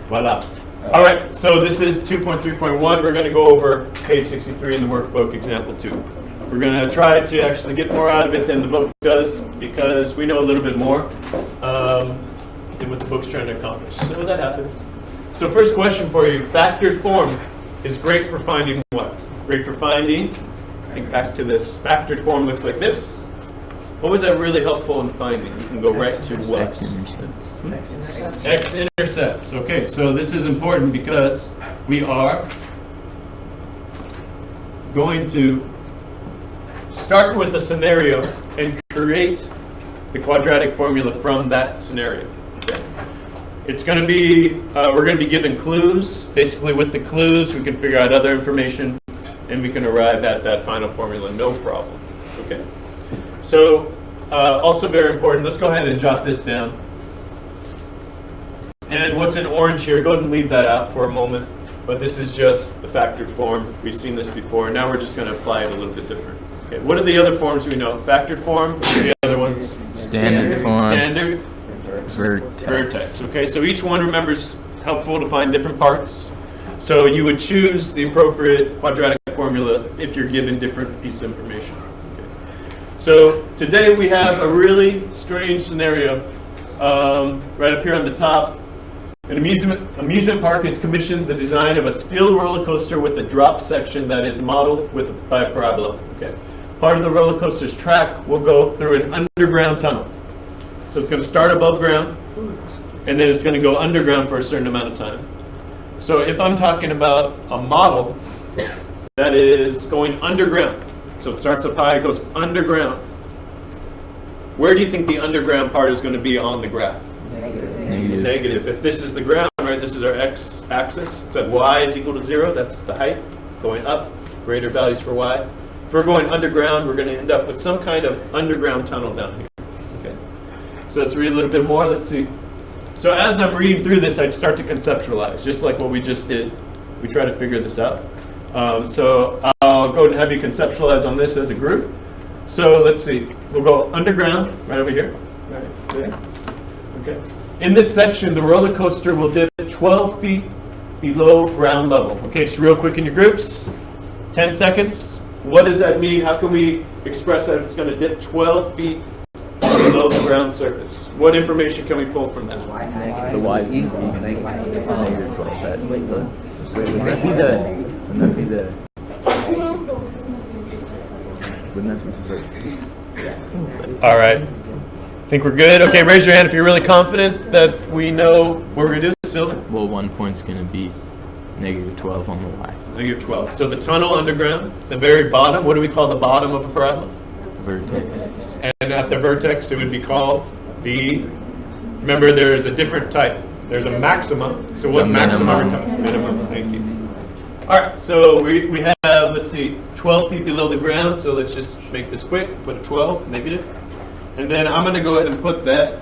Voila. All right, so this is 2.3.1. We're going to go over page 63 in the workbook, example 2. We're going to try to actually get more out of it than the book does because we know a little bit more than what the book's trying to accomplish. So that happens. So first question for you, factored form is great for finding what? Great for finding, think back to this, factored form looks like this. What was that really helpful in finding? You can go right to what? X-intercepts. Okay, so this is important because we are going to start with a scenario and create the quadratic formula from that scenario. Okay. It's going to be, we're going to be given clues. Basically with the clues we can figure out other information and we can arrive at that final formula no problem. Okay. So also very important, let's go ahead and jot this down. And what's in orange here, go ahead and leave that out for a moment. But this is just the factored form. We've seen this before. Now we're just going to apply it a little bit different. Okay. What are the other forms we know? Factored form, what are the other ones? Standard form. Standard. Vertex. Vertex. Okay, so each one, remember, is helpful to find different parts. So you would choose the appropriate quadratic formula if you're given different pieces of information. Okay. So today we have a really strange scenario right up here on the top. An amusement park has commissioned the design of a steel roller coaster with a drop section that is modeled by a parabola. Okay. Part of the roller coaster's track will go through an underground tunnel. So it's going to start above ground, and then it's going to go underground for a certain amount of time. So if I'm talking about a model that is going underground, so it starts up high, it goes underground, where do you think the underground part is going to be on the graph? Negative. Negative. If this is the ground, right, this is our x-axis. It's at y is equal to 0. That's the height. Going up, greater values for y. If we're going underground, we're going to end up with some kind of underground tunnel down here. Okay. So let's read a little bit more. Let's see. So as I'm reading through this, I'd start to conceptualize, just like what we just did. We try to figure this out. So I'll go ahead and have you conceptualize on this as a group. So let's see. We'll go underground, right over here. Right there. Okay. In this section, the roller coaster will dip 12 feet below ground level. Okay, just real quick in your groups. 10 seconds. What does that mean? How can we express that it's going to dip 12 feet below the ground surface? What information can we pull from that? The y is equal to negative 12. Wouldn't that be the All right. Think we're good? Okay, raise your hand if you're really confident that we know what we're going to do. Sylvan? Well, 1 point's going to be negative 12 on the y. Negative 12. So the tunnel underground, the very bottom, what do we call the bottom of a parabola? Vertex. And at the vertex, it would be called the, remember there's a different type. There's a maxima. So what maxima are we talking? Minimum. Thank you. All right, so we have, let's see, 12 feet below the ground. So let's just make this quick. Put a 12, negative. And then I'm going to go ahead and put that.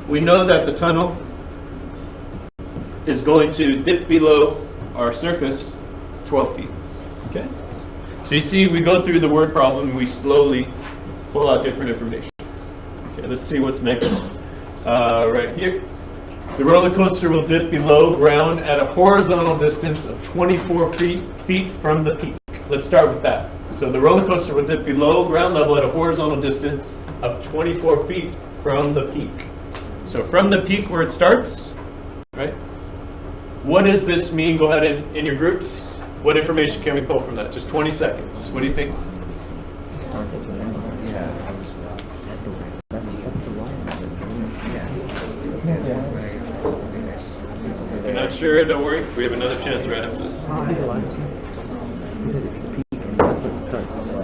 We know that the tunnel is going to dip below our surface 12 feet. Okay? So you see, we go through the word problem and we slowly pull out different information. Okay, let's see what's next. Right here. The roller coaster will dip below ground at a horizontal distance of 24 feet from the peak. Let's start with that. So the roller coaster will dip below ground level at a horizontal distance of 24 feet from the peak. So from the peak where it starts, right? What does this mean? Go ahead and in your groups. What information can we pull from that? Just 20 seconds. What do you think? If you're not sure, don't worry. We have another chance right after this.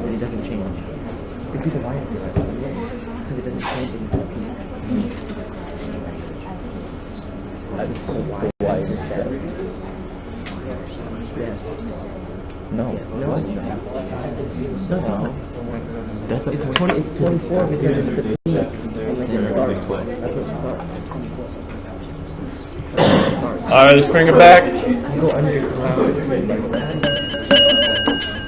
It doesn't change. It could be the y because it doesn't change That's it's 20. It's 24 because it's the peak. All right, let's bring it back.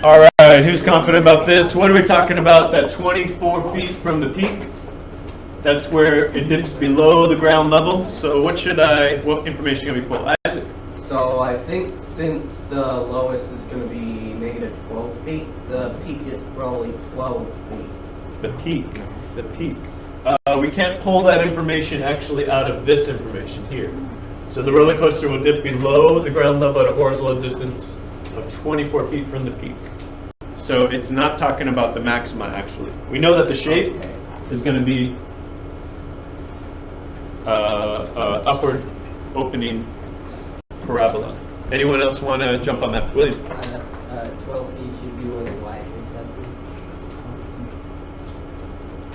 All right, who's confident about this? What are we talking about? That 24 feet from the peak? That's where it dips below the ground level. So what information can we pull? Isaac? So I think since the lowest is going to be negative 12 feet, the peak is probably 12 feet. The peak. We can't pull that information actually out of this information here. So the roller coaster will dip below the ground level at a horizontal distance of 24 feet from the peak. So it's not talking about the maxima actually. We know that the shape is going to be upward opening parabola. Anyone else want to jump on that? William? That's 12 feet should be where the y intercept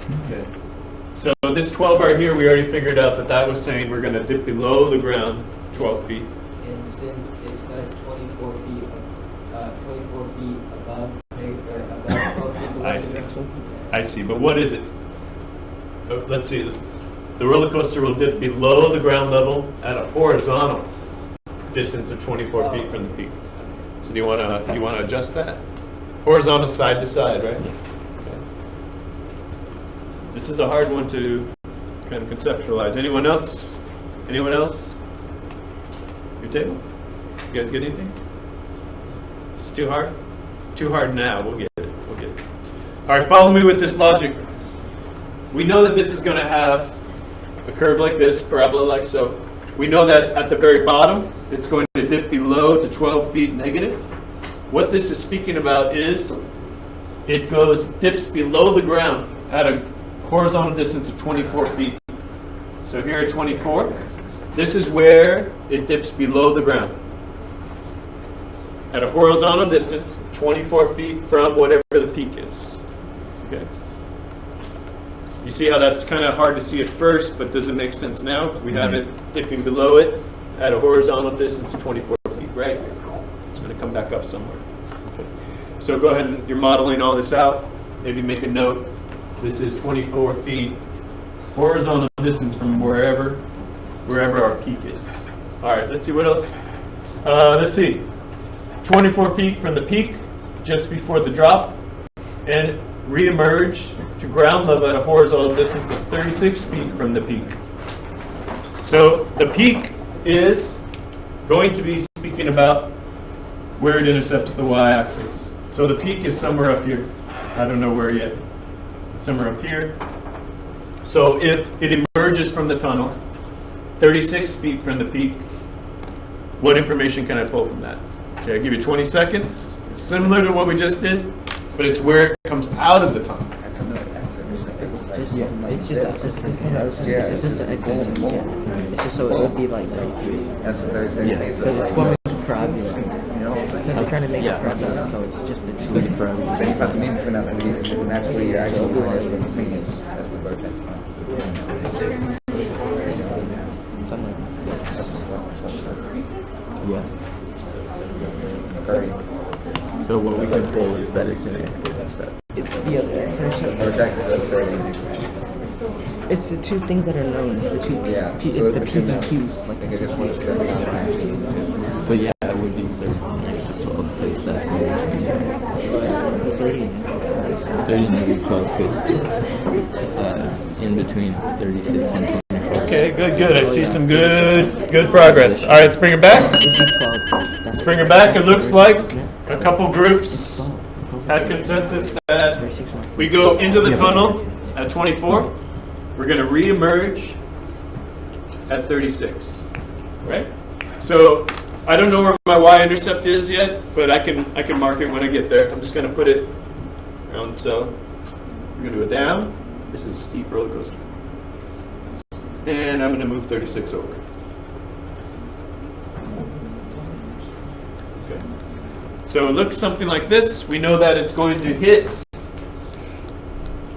is. Okay. So this 12 right here, we already figured out that that was saying we're going to dip below the ground 12 feet. And since it says 24 feet, 24 feet above, or above 12 feet below I the see. ground. I see, but what is it? Let's see. The roller coaster will dip below the ground level at a horizontal distance of 24 feet from the peak. So do you want to adjust that? Horizontal side to side, right? Okay. This is a hard one to kind of conceptualize. Anyone else? Anyone else? Your table? You guys get anything? It's too hard? Too hard now. We'll get it. We'll get it. All right, follow me with this logic. We know that this is going to have a curve like this, parabola like so. We know that at the very bottom, it's going to dip below to 12 feet negative. What this is speaking about is it dips below the ground at a horizontal distance of 24 feet. So here at 24, this is where it dips below the ground. At a horizontal distance, 24 feet from whatever the peak is. Okay. You see how that's kind of hard to see at first, but does it make sense now? We have it dipping below it at a horizontal distance of 24 feet, right? It's going to come back up somewhere. Okay. So go ahead and you're modeling all this out. Maybe make a note. This is 24 feet horizontal distance from wherever our peak is. All right, let's see what else. Let's see. 24 feet from the peak, just before the drop, and re-emerge to ground level at a horizontal distance of 36 feet from the peak. So the peak is going to be speaking about where it intercepts the y-axis. So the peak is somewhere up here. I don't know where yet. It's somewhere up here. So if it emerges from the tunnel, 36 feet from the peak, what information can I pull from that? Okay, I'll give you 20 seconds. It's similar to what we just did, but it's where it comes out of the tunnel. It's just the x-axis. It's just so it would be like right here. That's the 36 Because it's forming a parabola. Because we're trying to make a parabola, so it's just the two parabola. Then you put the mean between that and that's where your actual point is with the mean. That's the vertex point. Something like that. Yeah. 30. So what we can pull is that it's intercept. Vertex is at 30. It's the two things that are known. It's the two. Yeah. It's the P's and Q's. I think I just want to step down actually. But yeah, it would be 12 because that's 30 negative 12 because in between 36 and 24. Okay, good. I see some good progress. All right, let's bring it back. Let's bring it back. It looks like a couple groups had consensus that we go into the tunnel at 24. We're going to re-emerge at 36, right? So I don't know where my y-intercept is yet, but I can mark it when I get there. I'm just going to put it around. So we're going to go down. This is a steep roller coaster. And I'm going to move 36 over. Okay. So it looks something like this. We know that it's going to hit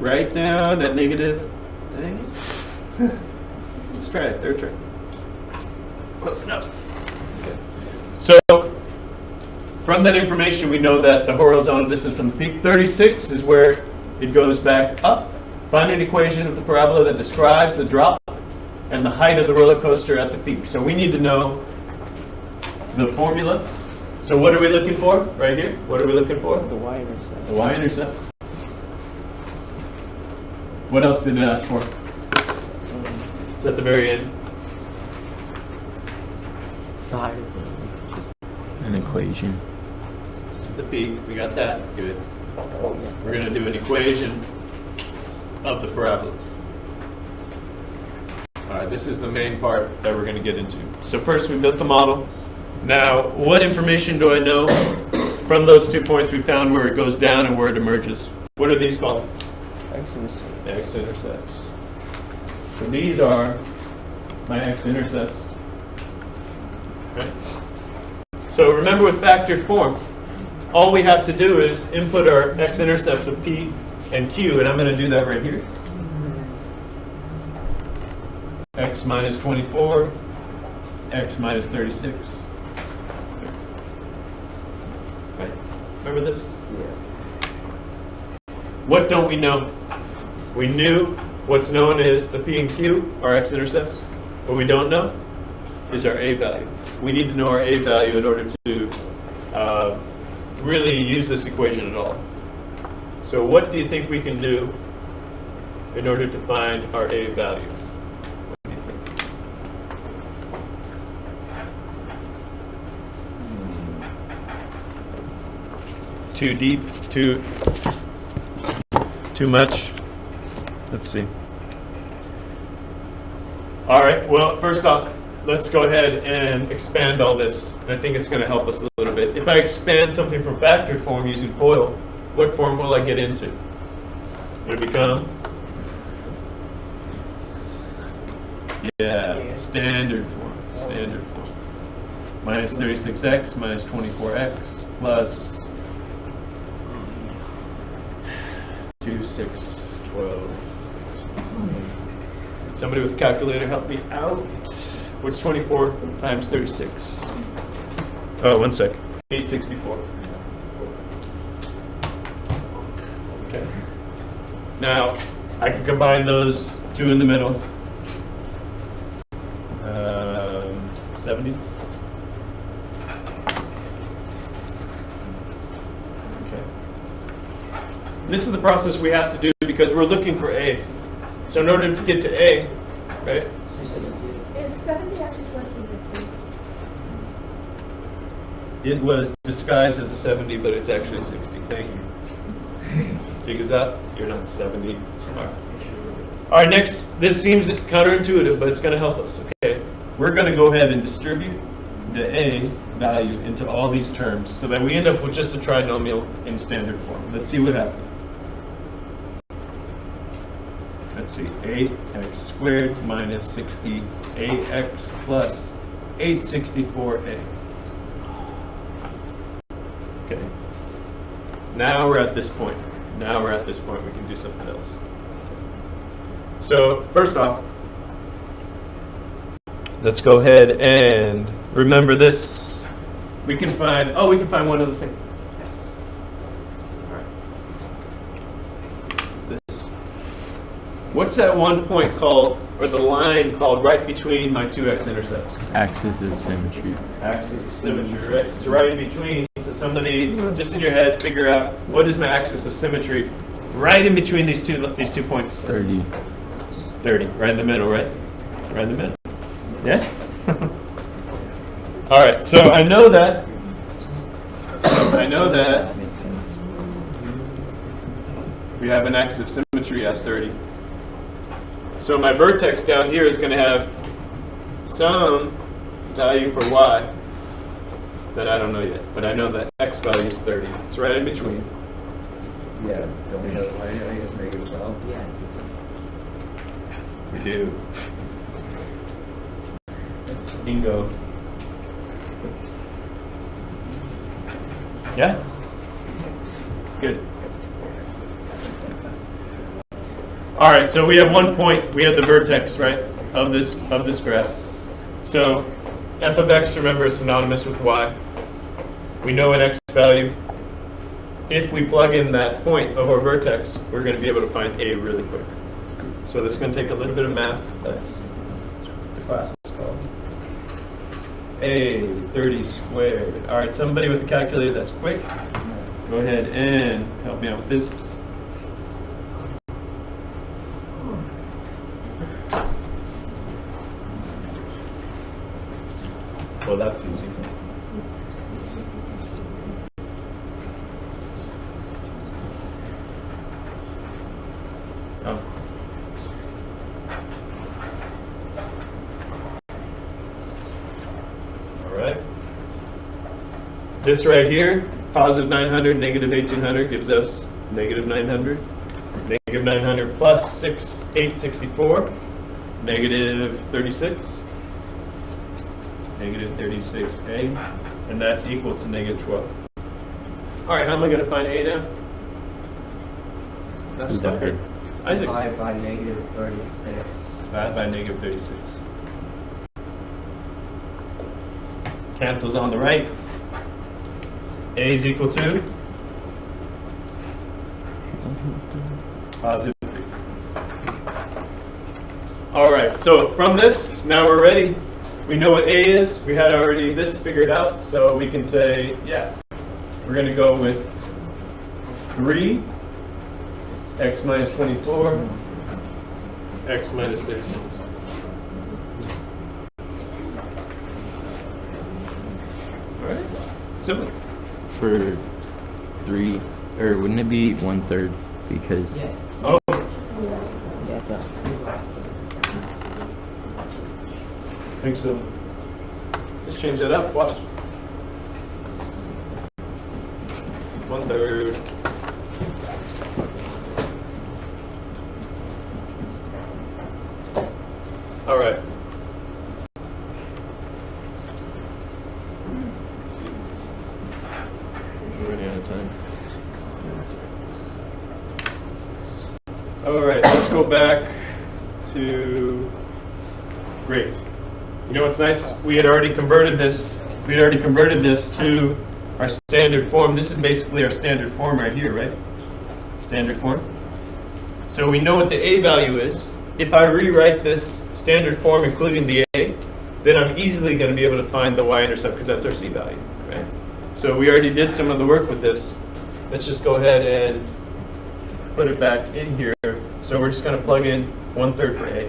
right down that negative thing. Let's try it. Third try. Close enough. Okay. So from that information, we know that the horizontal distance from the peak, 36, is where it goes back up. Find an equation of the parabola that describes the drop and the height of the roller coaster at the peak. So we need to know the formula. So what are we looking for right here? What are we looking for? The y-intercept. The y-intercept. What else did it ask for? It's at the very end. An equation. This is the peak. We got that. Good. We're going to do an equation of the parabola. All right, this is the main part that we're going to get into. So first we built the model. Now, what information do I know from those 2 points we found where it goes down and where it emerges? What are these called? X-intercepts. So these are my x-intercepts. Okay. So remember with factored form, all we have to do is input our x-intercepts of p and q, and I'm going to do that right here. X minus 24, x minus 36. Right. Remember this? What don't we know? We knew what's known as the p and q, our x-intercepts. What we don't know is our a value. We need to know our a value in order to really use this equation at all. So what do you think we can do in order to find our a value? What do you think? Too deep? Too much? Let's see. All right, well, first off, let's go ahead and expand all this. And I think it's going to help us a little bit. If I expand something from factored form using FOIL, what form will I get into? It'll become, standard form. Standard form. Minus 36x minus 24x plus 2, 6, 12. Somebody with a calculator help me out. What's 24 times 36? Oh, 1 second. 864. Okay. Now, I can combine those two in the middle. 70. Okay. This is the process we have to do because we're looking for A. So in order to get to A, right? Is 70 actually what is it? It was disguised as a 70, but it's actually 60. Thank you. Figures out you're not 70. Smart. All right, next. This seems counterintuitive, but it's going to help us. Okay, we're going to go ahead and distribute the A value into all these terms so that we end up with just a trinomial in standard form. Let's see what happens. Let's see, 8x squared minus 68x plus 864a. Okay. Now we're at this point. Now we're at this point. We can do something else. So first off, let's go ahead and remember this. We can find one other thing. Yes. All right. This. What's that one point called, or the line called right between my two x-intercepts? Axis of symmetry. Axis of symmetry, right? It's right in between. So somebody, just in your head, figure out what is my axis of symmetry right in between these two points. 30. 30, right in the middle, right? Right in the middle. Yeah? All right, so I know that we have an axis of symmetry at 30. So my vertex down here is going to have some value for y that I don't know yet, but I know that x value is 30. It's right in between. Yeah, don't we have y? I think it's negative 12. Yeah. We do. Bingo. Yeah? Good. All right, so we have one point, we have the vertex, right, of this graph. So f of x, remember, is synonymous with y. We know an x value. If we plug in that point of our vertex, we're going to be able to find a really quick. So this is going to take a little bit of math. That's what the class is called. A 30 squared. All right, somebody with a calculator that's quick, go ahead and help me out with this. Well, that's easy. Oh. All right. This right here, positive 900, negative 1800 gives us negative 900. Negative 900 plus 864, negative 36. Negative 36a, and that's equal to negative 12. All right, how am I going to find a now? That's not good. Isaac. 5 by negative 36. 5 by negative 36. Cancels on the right. A is equal to positive 3. All right, so from this, now we're ready. We know what A is. We had already this figured out, so we can say, yeah, we're going to go with 3, x minus 24, x minus 36. All right, simple. For 3, or wouldn't it be 1/3? Because Oh, Yeah, yeah. I think so. Let's change that up. Watch. 1/3. All right. Let's see. We're running out of time. All right, let's go back to great. You know what's nice? We had already converted this. We had already converted this to our standard form. This is basically our standard form right here, right? Standard form. So we know what the A value is. If I rewrite this standard form, including the A, then I'm easily going to be able to find the y-intercept because that's our C value, right? So we already did some of the work with this. Let's just go ahead and put it back in here. So we're just going to plug in 1/3 for A.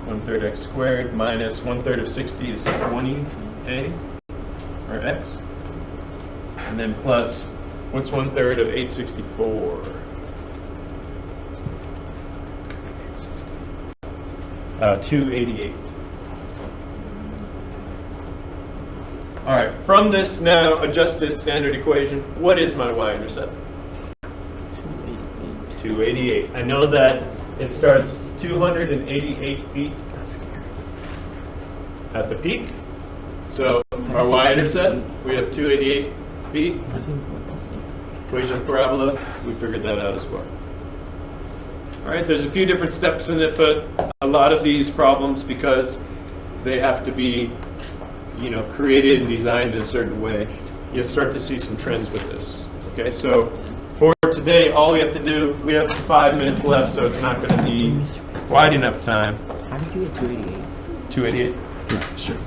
1/3 x squared minus 1/3 of 60 is 20a, or x. And then plus, what's 1/3 of 864? 288. All right, from this now adjusted standard equation, what is my y-intercept? 288. I know that it starts 288 feet at the peak. So our y-intercept, we have 288 feet. Equation of parabola, we figured that out as well. All right, there's a few different steps in it, but a lot of these problems, because they have to be, created and designed in a certain way, you'll start to see some trends with this. Okay, so for today, all we have to do, we have 5 minutes left, so it's not going to be quite enough time. How did you get 288? 288? Yeah, sure.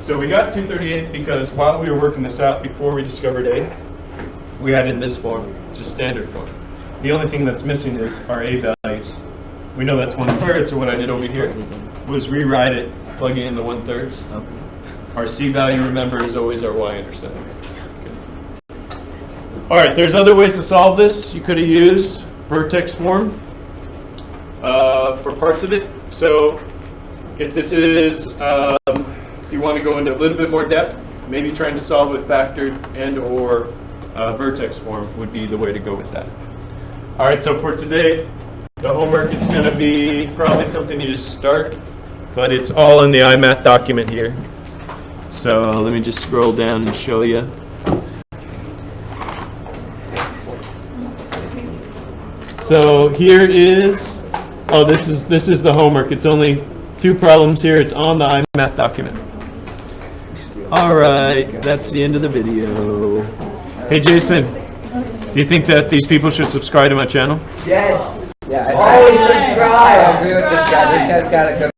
So we got 238 because while we were working this out before we discovered A, we had it in this form, which is standard form. The only thing that's missing is our A values. We know that's 1/3, so what I did over here was rewrite it, plug in the 1/3. Okay. Our C value, remember, is always our y-intercept. All right, there's other ways to solve this. You could have used vertex form for parts of it. So if this is, if you want to go into a little bit more depth, maybe trying to solve with factored and or vertex form would be the way to go with that. All right, so for today, the homework, it's going to be probably something you just start, but it's all in the iMath document here. So let me just scroll down and show you. So here is, this is the homework. It's only 2 problems here. It's on the iMath document. All right, that's the end of the video. Hey Jason, do you think that these people should subscribe to my channel? Yes. Yeah. Always subscribe. I agree with this guy. This guy's got a good